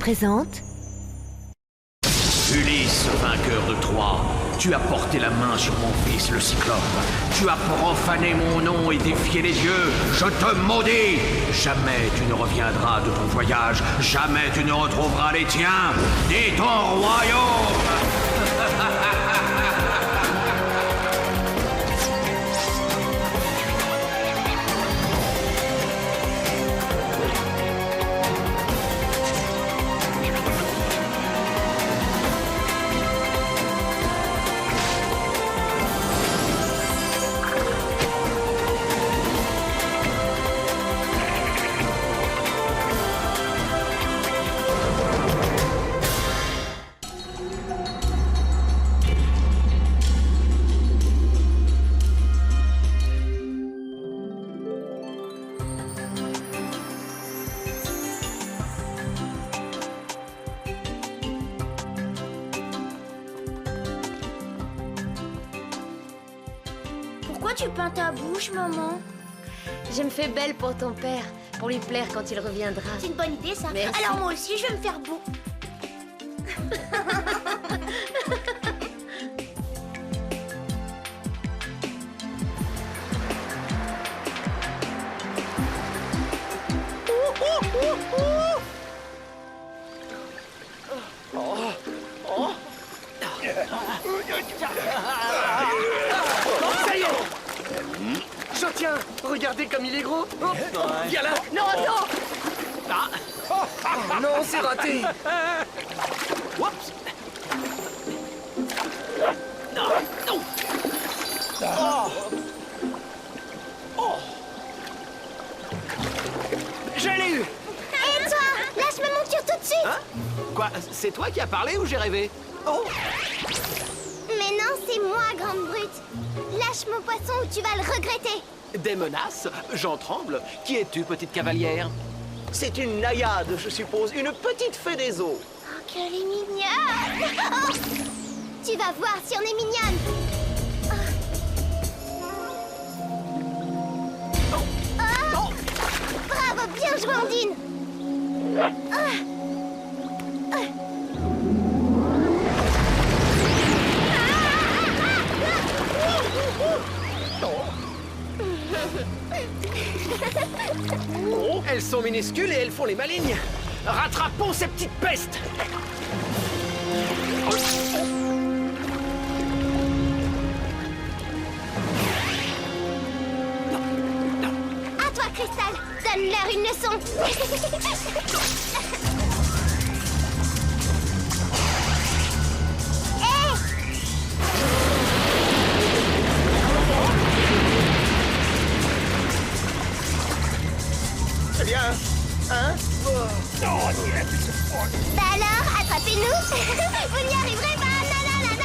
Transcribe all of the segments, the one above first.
présente... Ulysse, vainqueur de Troie, tu as porté la main sur mon fils le Cyclope. Tu as profané mon nom et défié les dieux. Je te maudis. Jamais tu ne reviendras de ton voyage. Jamais tu ne retrouveras les tiens, ni ton royaume. Pourquoi tu peins ta bouche, maman? Je me fais belle pour ton père, pour lui plaire quand il reviendra. C'est une bonne idée, ça. Merci. Alors moi aussi, je vais me faire beau. Ça y est! Je tiens! Regardez comme il est gros! Oh, viens là! Non, non! Oh non, c'est raté! Oups. Je l'ai eu! Et toi? Lâche ma monture tout de suite! Hein? Quoi? C'est toi qui as parlé ou j'ai rêvé? Oh! Mais non, c'est moi, grande brute. Lâche mon poisson ou tu vas le regretter. Des menaces? J'en tremble. Qui es-tu, petite cavalière? C'est une naïade, je suppose. Une petite fée des eaux. Oh, qu'elle est mignonne! Oh, tu vas voir si on est mignonne. Oh, bravo, bien joué, Ondine. Oh, elles sont minuscules et elles font les malignes. Rattrapons ces petites pestes! À toi, Cristal. Donne-leur une leçon. C'est bien, hein? Bah alors, attrapez-nous. Vous n'y arriverez pas. Nanana.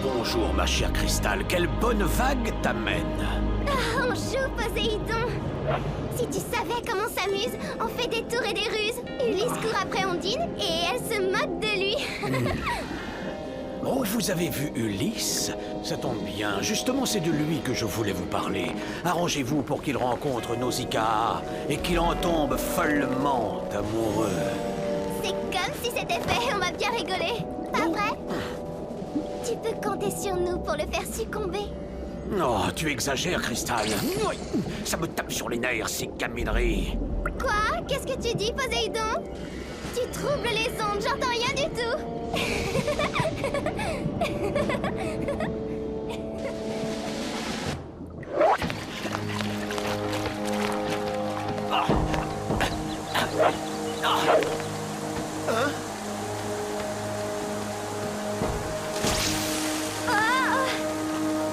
Bonjour, ma chère Cristal. Quelle bonne vague t'amène. On joue, Poséidon. Si tu savais comment on s'amuse, on fait des tours et des ruses. Ulysse court après Ondine et elle se moque de lui. Oh, vous avez vu Ulysse? Ça tombe bien. Justement, c'est de lui que je voulais vous parler. Arrangez-vous pour qu'il rencontre Nausicaa et qu'il en tombe follement amoureux. C'est comme si c'était fait, on va bien rigoler. Pas vrai? Tu peux compter sur nous pour le faire succomber. Oh, tu exagères, Cristal. Ça me tape sur les nerfs, ces gamineries. Quoi? Qu'est-ce que tu dis, Poséidon? Tu troubles les ondes, j'entends rien du tout.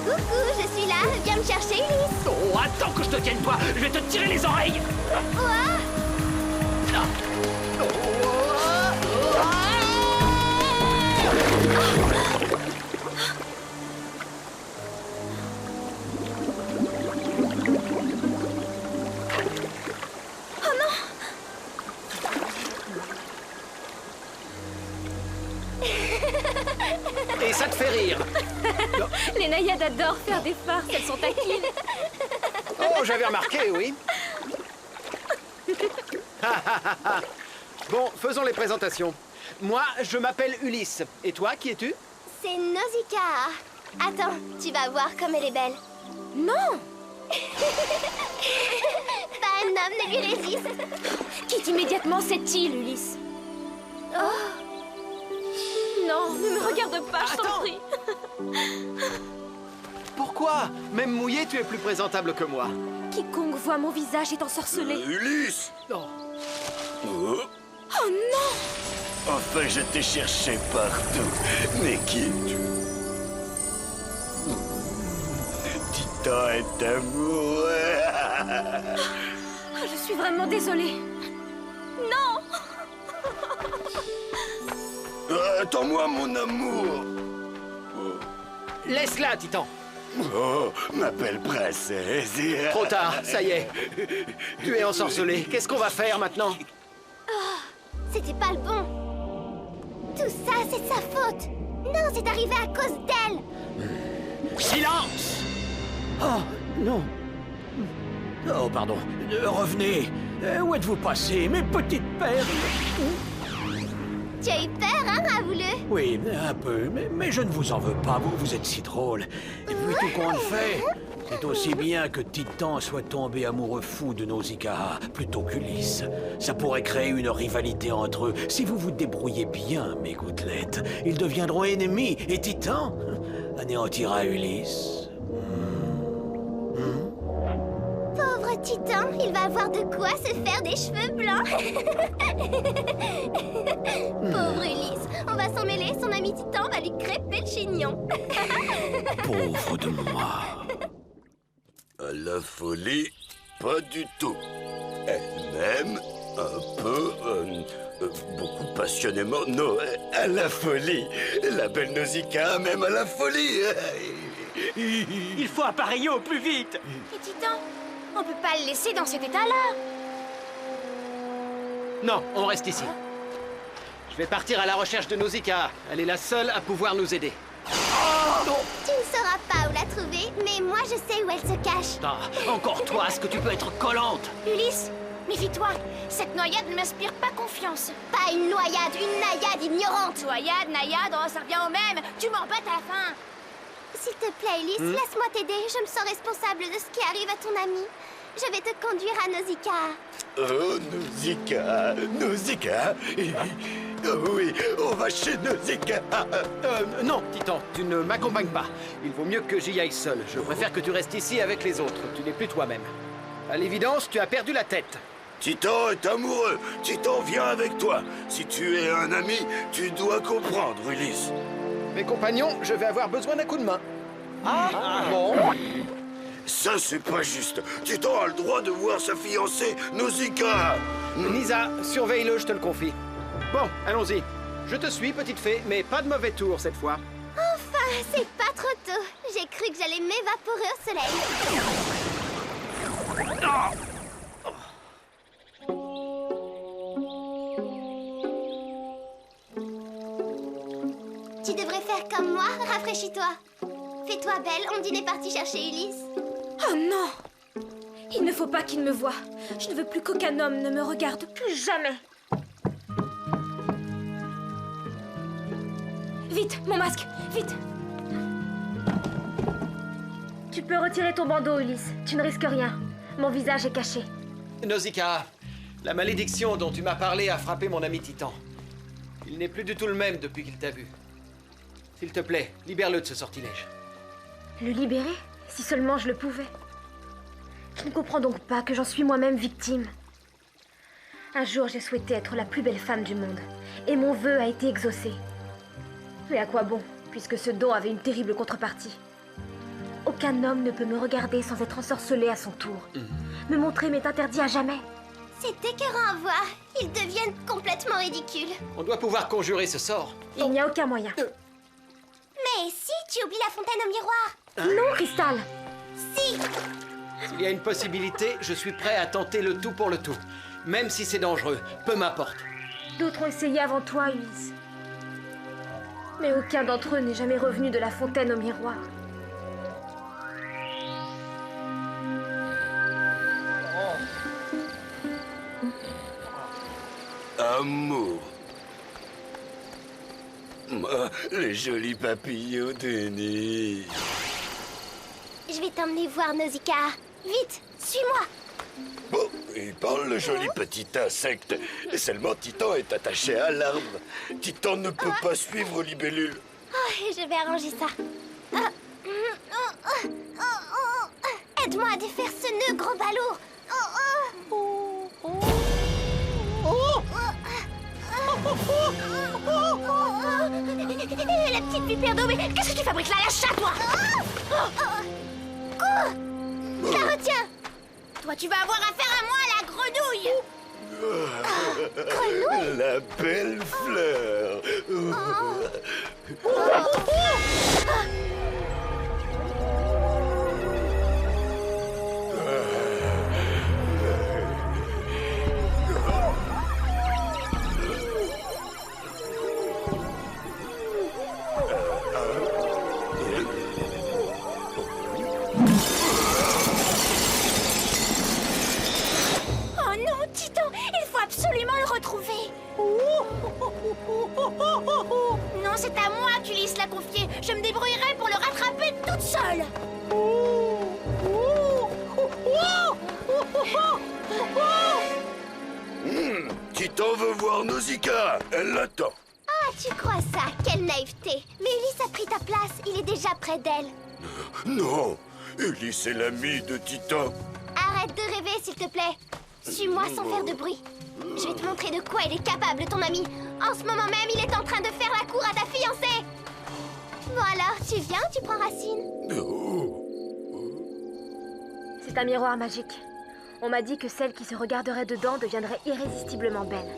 Coucou, je suis là. Viens me chercher, Ulysse. Oh, attends que je te tienne, toi! Je vais te tirer les oreilles! Quoi? Et ça te fait rire. Les naïades adorent faire des farces, elles sont taquines. Oh, j'avais remarqué, oui. Bon, faisons les présentations. Moi, je m'appelle Ulysse. Et toi, qui es-tu? C'est Nausicaa. Attends, tu vas voir comme elle est belle. Non! Pas un homme ne lui résiste. Quitte immédiatement cette île, Ulysse. Oh, Non, ne me regarde pas, je t'en Attends. prie. Pourquoi? Même mouillé, tu es plus présentable que moi. Quiconque voit mon visage est ensorcelé. Ulysse! Non. Oh, Oh non! enfin, je t'ai cherché partout. Mais qui es-tu? Titan est amoureux. Oh, je suis vraiment désolée. Non! Attends-moi, mon amour. Laisse-la, Titan. Oh, ma belle princesse. Trop tard, ça y est. Tu es ensorcelé. Qu'est-ce qu'on va faire maintenant? c'était pas le bon. Tout ça, c'est de sa faute. Non, c'est arrivé à cause d'elle. Silence! Oh, non. Oh, pardon. Revenez. Où êtes-vous passés, mes petites perles? Tu as eu peur, hein, Ravouleux? Oui, un peu, mais je ne vous en veux pas, vous êtes si drôle. Et puis tout compte fait, c'est aussi bien que Titan soit tombé amoureux fou de Nausicaa plutôt qu'Ulysse. Ça pourrait créer une rivalité entre eux. Si vous vous débrouillez bien, mes gouttelettes, ils deviendront ennemis et Titan anéantira Ulysse. Pauvre Titan, il va avoir de quoi se faire des cheveux blancs. Pauvre Ulysse, on va s'en mêler, son ami Titan va lui crêper le chignon. Pauvre de moi. À la folie, pas du tout. Elle-même, un peu, beaucoup passionnément, non, à la folie. La belle Nausicaa, même à la folie. Il faut appareiller au plus vite. Et Titan, on peut pas le laisser dans cet état-là. Non, on reste ici. Je vais partir à la recherche de Nausicaa. Elle est la seule à pouvoir nous aider. Tu ne sauras pas où la trouver, mais moi je sais où elle se cache. Ah, encore toi, est-ce que tu peux être collante? Ulysse, méfie-toi. Cette noyade ne m'inspire pas confiance. Pas une noyade, une naïade ignorante. Noyade, naïade, oh, ça revient au même. Tu m'embêtes à la fin. S'il te plaît, Ulysse, laisse-moi t'aider. Je me sens responsable de ce qui arrive à ton ami. Je vais te conduire à Nausicaa. Oh, Nausicaa, Nausicaa. Oh oui, on va chez Nausicaa. Non, Titan, tu ne m'accompagnes pas. Il vaut mieux que j'y aille seul. Je préfère que tu restes ici avec les autres. Tu n'es plus toi-même. À l'évidence, tu as perdu la tête. Titan est amoureux. Titan vient avec toi. Si tu es un ami, tu dois comprendre, Ulysse. Mes compagnons, je vais avoir besoin d'un coup de main. Bon. Ça, c'est pas juste. Titan a le droit de voir sa fiancée, Nausicaa. Nisa, surveille-le, je te le confie. Bon, allons-y. Je te suis, petite fée, mais pas de mauvais tour cette fois. Enfin, c'est pas trop tôt. J'ai cru que j'allais m'évaporer au soleil. Tu devrais faire comme moi, rafraîchis-toi. Fais-toi belle, Ondine est partie chercher Ulysse. Oh non! Il ne faut pas qu'il me voie. Je ne veux plus qu'aucun homme ne me regarde plus jamais. Vite, mon masque, vite! Tu peux retirer ton bandeau, Ulysse. Tu ne risques rien. Mon visage est caché. Nausicaa, la malédiction dont tu m'as parlé a frappé mon ami Titan. Il n'est plus du tout le même depuis qu'il t'a vu. S'il te plaît, libère-le de ce sortilège. Le libérer? Si seulement je le pouvais. Je ne comprends donc pas que j'en suis moi-même victime. Un jour, j'ai souhaité être la plus belle femme du monde. Et mon vœu a été exaucé. Mais à quoi bon, puisque ce don avait une terrible contrepartie. Aucun homme ne peut me regarder sans être ensorcelé à son tour. Me montrer m'est interdit à jamais. C'est écœurant à voir. Ils deviennent complètement ridicules. On doit pouvoir conjurer ce sort. Il n'y a aucun moyen. Mais si, tu oublies la fontaine au miroir. Non, Cristal! Si. S'il y a une possibilité, je suis prêt à tenter le tout pour le tout. Même si c'est dangereux, peu m'importe. D'autres ont essayé avant toi, Ulysse. Mais aucun d'entre eux n'est jamais revenu de la fontaine au miroir. Amour. Les jolis papillons de nuit. Je vais t'emmener voir Nausicaa. Vite, suis-moi. Bon, il parle le joli petit insecte. Seulement Titan est attaché à l'arbre. Titan ne peut pas suivre Libellule. Oh, je vais arranger ça. Aide-moi à défaire ce nœud, gros balourd. La petite vipère d'eau, mais qu'est-ce que tu fabriques là? Lâche-la, toi! Cours! Je la retiens! Toi, tu vas avoir affaire à moi, la grenouille! Grenouille? La belle fleur. Oh non, Titan! Il faut absolument le retrouver! Non, c'est à moi qu'Ulysse l'a confié. Je me débrouillerai pour le rattraper toute seule. Titan veut voir Nausicaa. Elle l'attend. Ah, tu crois ça? Quelle naïveté! Mais Ulysse a pris ta place. Il est déjà près d'elle. Non, Ulysse est l'ami de Titan. Arrête de rêver, s'il te plaît. Suis-moi sans faire de bruit. Je vais te montrer de quoi il est capable, ton ami. En ce moment même, il est en train de faire la cour à ta fiancée. Bon alors, tu viens ou tu prends racine? C'est un miroir magique. On m'a dit que celle qui se regarderait dedans deviendrait irrésistiblement belle.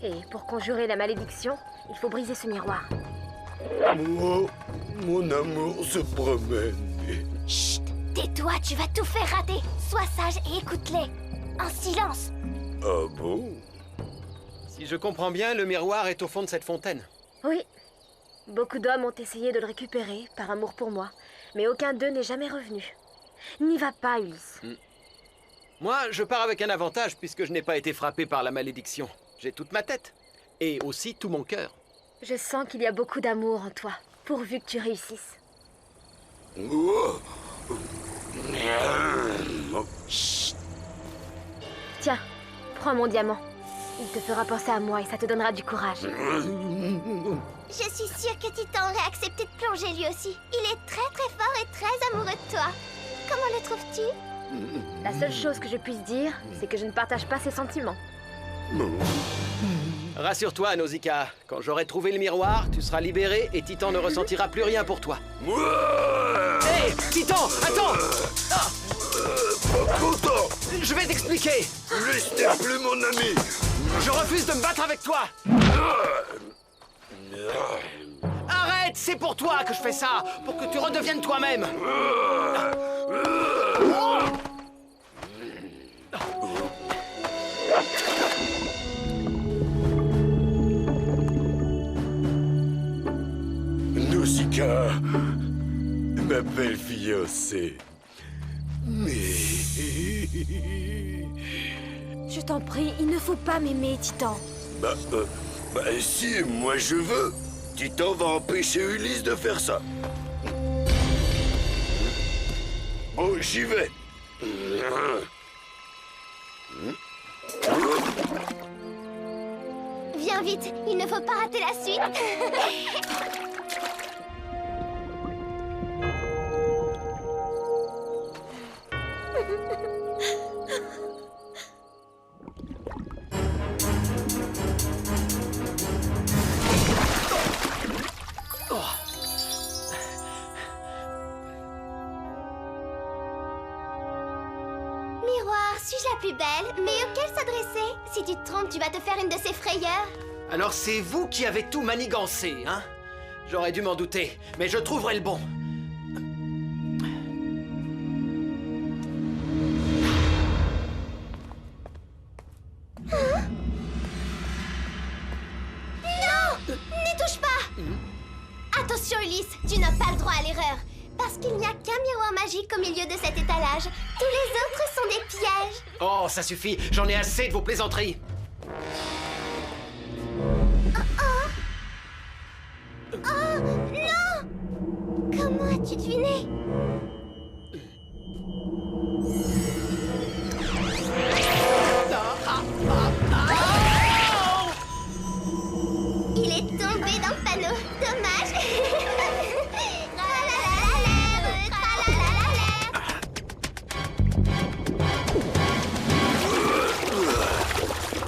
Et pour conjurer la malédiction, il faut briser ce miroir. Moi, mon amour se promène. Chut! Tais-toi, tu vas tout faire rater. Sois sage et écoute-les. En silence. Ah bon? Si je comprends bien, le miroir est au fond de cette fontaine. Oui. Beaucoup d'hommes ont essayé de le récupérer, par amour pour moi, mais aucun d'eux n'est jamais revenu. N'y va pas, Ulysse. Moi, je pars avec un avantage puisque je n'ai pas été frappé par la malédiction. J'ai toute ma tête. Et aussi tout mon cœur. Je sens qu'il y a beaucoup d'amour en toi, pourvu que tu réussisses. Oh. Tiens, prends mon diamant. Il te fera penser à moi et ça te donnera du courage. Je suis sûre que Titan aurait accepté de plonger lui aussi. Il est très très fort et très amoureux de toi. Comment le trouves-tu? La seule chose que je puisse dire, c'est que je ne partage pas ses sentiments. Rassure-toi, Nausicaa. Quand j'aurai trouvé le miroir, tu seras libéré et Titan ne ressentira plus rien pour toi. Hé, Titan, attends! Ah, Pas content. je vais t'expliquer. Ulysse n'est plus mon ami. Je refuse de me battre avec toi. Arrête, c'est pour toi que je fais ça, pour que tu redeviennes toi-même. Nausicaa, ma belle fiancée. Mais... Je t'en prie, il ne faut pas m'aimer, Titan. Bah si, moi je veux. Titan va empêcher Ulysse de faire ça. Bon, j'y vais. Viens vite, il ne faut pas rater la suite. Miroir, suis-je la plus belle? Mais auquel s'adresser? Si tu te trompes, tu vas te faire une de ces frayeurs. Alors c'est vous qui avez tout manigancé, hein? J'aurais dû m'en douter, mais je trouverai le bon. Non! N'y touche pas! Attention Ulysse, tu n'as pas le droit à l'erreur. Parce qu'il n'y a qu'un miroir magique au milieu de cet étalage. Tous les autres sont des pièges. Oh, ça suffit, j'en ai assez de vos plaisanteries. Oh non! Comment as-tu deviné? Il est tombé dans le panneau. Dommage.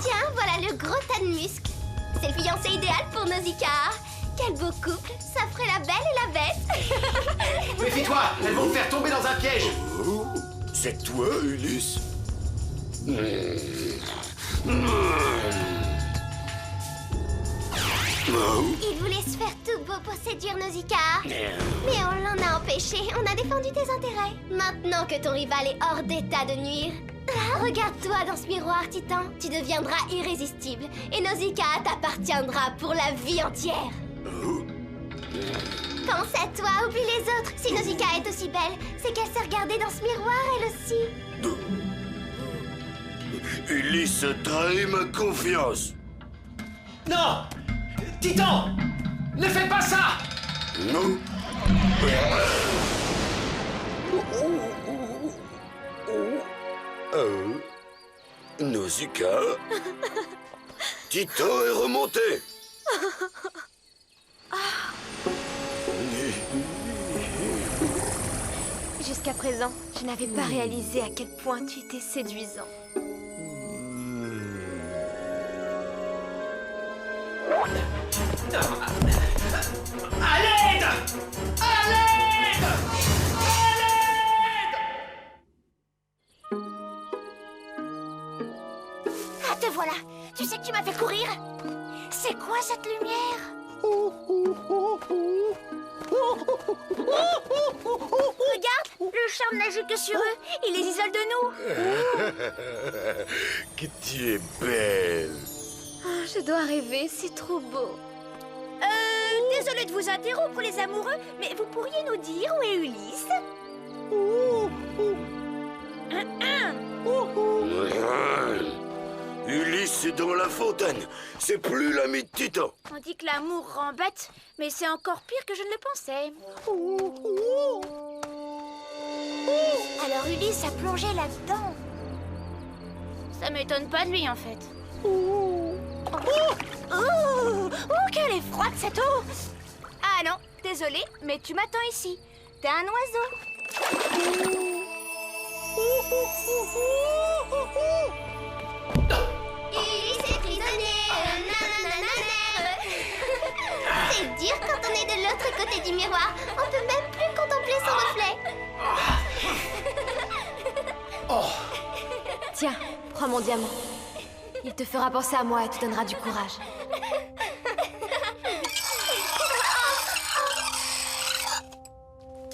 Tiens, voilà le gros tas de muscles. C'est le fiancé idéal pour Nausicaa. Quel beau couple, ça ferait la belle et la bête. Méfie-toi, elles vont te faire tomber dans un piège. Oh, c'est toi, Ulysse? Il voulait se faire tout beau pour séduire Nausicaa. Mais on l'en a empêché, on a défendu tes intérêts. Maintenant que ton rival est hors d'état de nuire, regarde-toi dans ce miroir, Titan. Tu deviendras irrésistible et Nausicaa t'appartiendra pour la vie entière. Pense à toi, oublie les autres. Si Nausicaa est aussi belle, c'est qu'elle s'est regardée dans ce miroir, elle aussi. Ulysse trahit ma confiance. Non! Titan! Ne fais pas ça! Non. Nausicaa? Titan est remonté. Jusqu'à présent, je n'avais pas réalisé à quel point tu étais séduisant. À l'aide! À l'aide! À l'aide! Ah, te voilà. Tu sais que tu m'as fait courir? C'est quoi cette lumière? Regarde, le charme n'agit que sur eux. Il les isole de nous. Que tu es belle. Oh, je dois rêver, c'est trop beau. Désolée de vous interrompre, les amoureux, mais vous pourriez nous dire où est Ulysse? Ulysse est dans la fontaine. C'est plus l'ami de Titan. On dit que l'amour rend bête, mais c'est encore pire que je ne le pensais. Alors Ulysse a plongé là-dedans. Ça m'étonne pas de lui, en fait. Oh, qu'elle est froide, cette eau! Ah non, désolée, mais tu m'attends ici. T'es un oiseau. Ulysse est prisonnier. C'est dur quand on est de l'autre côté du miroir. On peut même plus contempler son reflet. Tiens, prends mon diamant. Il te fera penser à moi et te donnera du courage.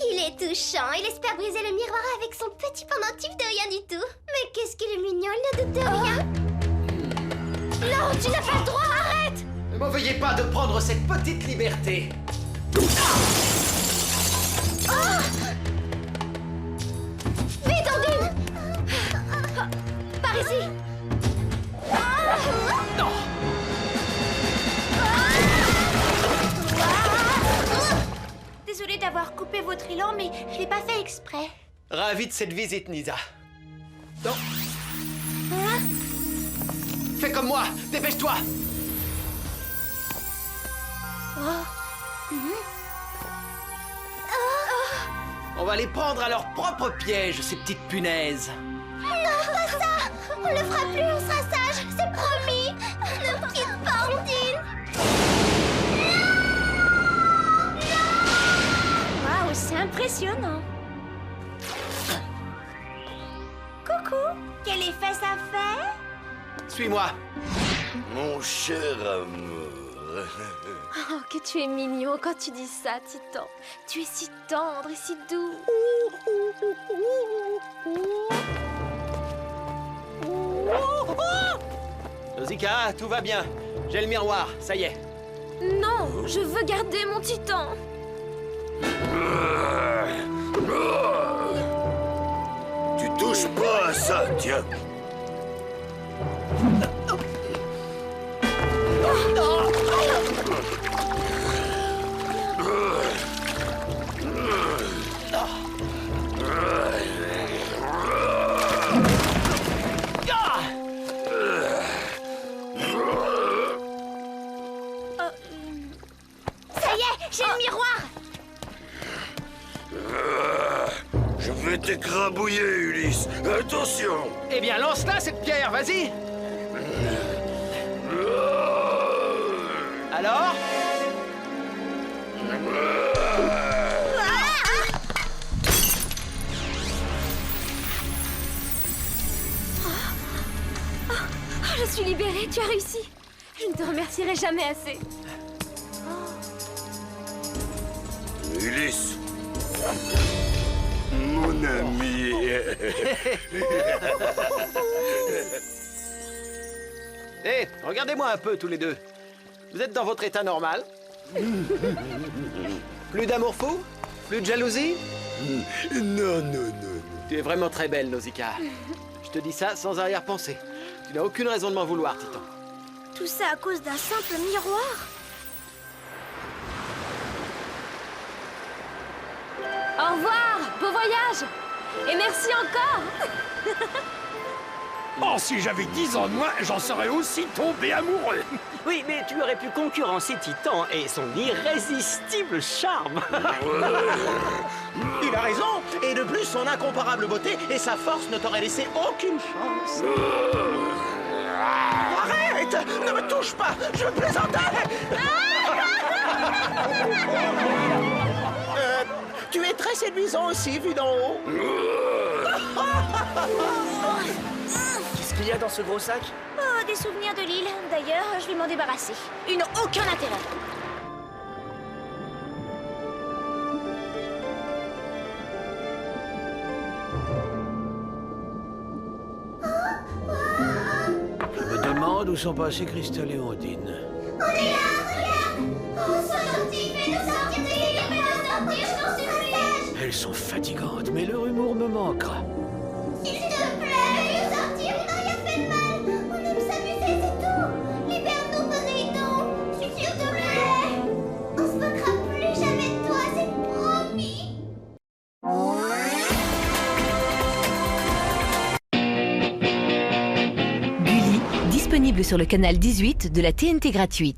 Il est touchant. Il espère briser le miroir avec son petit pendentif de rien du tout. Mais qu'est-ce qu'il est mignon, il ne doute de rien. Non, tu n'as pas le droit, arrête! Ne m'en veuillez pas de prendre cette petite liberté. Vite, Ondine! Par ici! Non! Désolée d'avoir coupé votre élan, mais je l'ai pas fait exprès. Ravi de cette visite, Nisa. Non. Fais comme moi, dépêche-toi. On va les prendre à leur propre piège, ces petites punaises. Non, pas ça! On le fera plus, on sera sage, c'est promis! Ne quitte pas, Ondine! Waouh, c'est impressionnant! Coucou! Quel effet ça fait? Suis-moi. Mon cher amour. Oh, que tu es mignon quand tu dis ça, Titan. Tu es si tendre et si doux. Nausicaa, tout va bien. J'ai le miroir, ça y est. Non, je veux garder mon titan. Tu touches pas à ça, tiens. Ça y est, j'ai le miroir. Je vais t'écrabouiller, Ulysse. Attention. Eh bien, lance-la, cette pierre, vas-y. Alors? Je suis libérée, tu as réussi. Je ne te remercierai jamais assez. Ulysse. Mon ami. Hé, regardez-moi un peu, tous les deux. Vous êtes dans votre état normal? Plus d'amour fou? Plus de jalousie? Non, non, non, non. Tu es vraiment très belle, Nausicaa. Je te dis ça sans arrière-pensée. Tu n'as aucune raison de m'en vouloir, Titan. Tout ça à cause d'un simple miroir? Au revoir, beau voyage. Et merci encore. Oh, si j'avais 10 ans de moins, j'en serais aussi tombé amoureux. Oui, mais tu aurais pu concurrencer Titan et son irrésistible charme. Il a raison. Et de plus, son incomparable beauté et sa force ne t'auraient laissé aucune chance. Arrête! Ne me touche pas! Je plaisantais! Tu es très séduisant aussi, vu d'en haut. Qu'est-ce qu'il y a dans ce gros sac? Oh, des souvenirs de l'île. D'ailleurs, je vais m'en débarrasser. Ils n'ont aucun intérêt. Je me demande où sont passés Cristal et Ondine. On est là, regarde! Oh, sois gentil, fais-nous sortir de l'île et fais-nous sortir, je t'en supplie! Elles sont fatigantes, mais leur humour me manquera. S'il te plaît, fais-nous sortir, on n'a rien fait de mal! On aime s'amuser, c'est tout! Libère-nous, Poséidon! S'il te plaît! On se moquera plus jamais de toi, c'est promis! Gulli, disponible sur le canal 18 de la TNT gratuite.